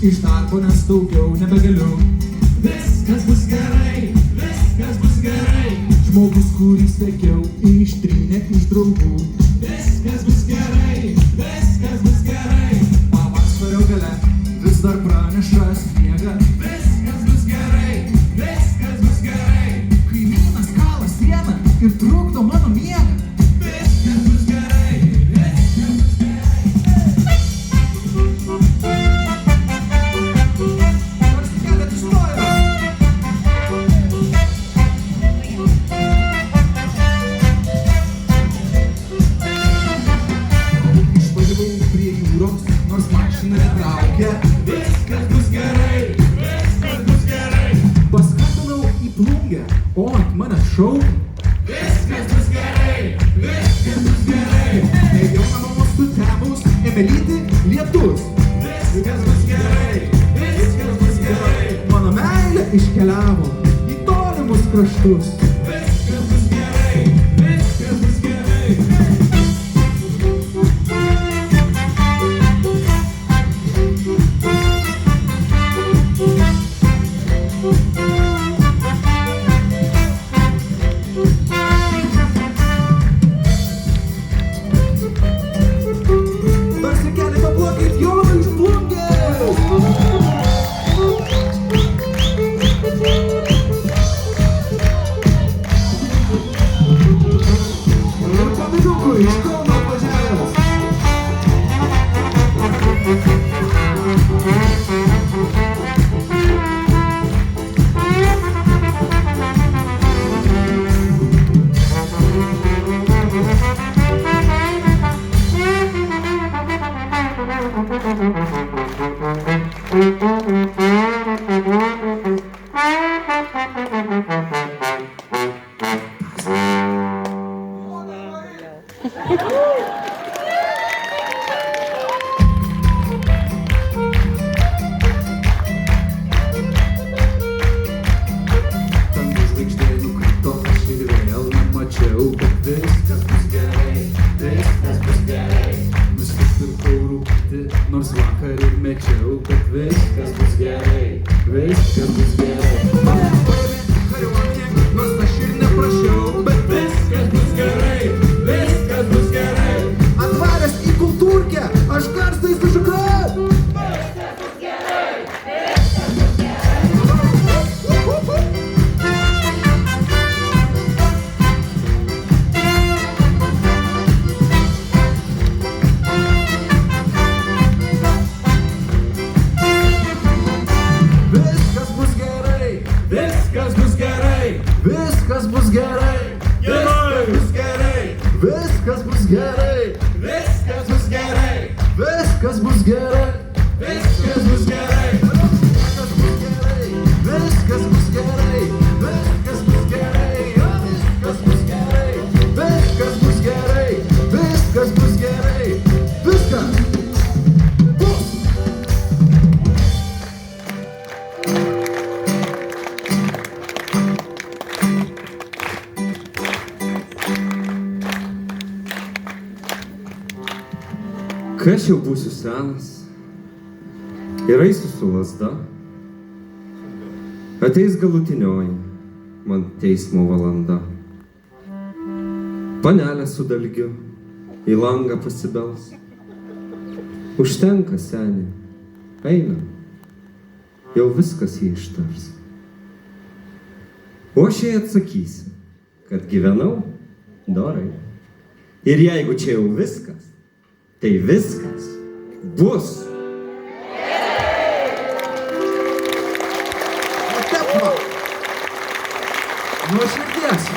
iš darbo, nes daugiau nebegaliu. Viskas bus gerai, viskas bus gerai. Žmogus, kurį sekiau, ištrynė iš draugų. Viskas bus gerai, viskas bus gerai. Pavasario gale vis dar praneša sniegą. Viskas bus gerai, viskas bus gerai. Kaimynas kala sieną ir trukdo mano miegą. Viskas bus gerai, viskas bus gerai. Nors kelią atsistojo. Išvažiavau prie jūros, nors mašina netraukia. Viskas bus gerai, viskas bus gerai. Paskambinau į plungę, o ant manęs šaukia. Viskas bus gerai, viskas bus gerai. Ėjau namo sutemos, ėmė lyti lietus. Viskas bus gerai, viskas bus gerai. Mano meilė iškeliavo į tolimus kraštus. Viskas bus gerai, viskas bus gerai. Tarsi kelią paplokit Joną iš Plungės. Ir pavidukų iš Kauno atvažiavęs. Dangus žvaigždė nukrito, aš ir vėl nemačiau, kad viskas bus gerai, viskas bus gerai. Nusipirkau rūkyti, nors vakar ir mečiau, kad viskas bus gerai, viskas bus gerai. Paėmė kariuomenė, nors aš ir neprašiau, bet Viskas bus gerai, viskas bus gerai. atvaręs į kultūrkę, aš garsai sušukau. Viskas bus gerai, viskas bus gerai. Viskas bus gerai, Viskas bus gerai, viskas bus gerai, viskas bus gerai, viskas bus gerai, viskas bus gerai, viskas bus gerai, viskas bus gerai. viskas bus gerai, viskas bus gerai, viskas bus gerai, viskas bus gerai, viskas bus gerai, viskas bus. Kai aš jau būsiu senas ir eisiu su lazda, ateis galutinioji man teismo valanda. Panelė su dalgiu į langą pasibels. Užtenka, seni, einam, jau viskas jį ištars. O aš jai atsakysiu, kad gyvenau dorai. Ir jeigu čia jau viskas, tai viskas bus. O taip va. Nuo širdies.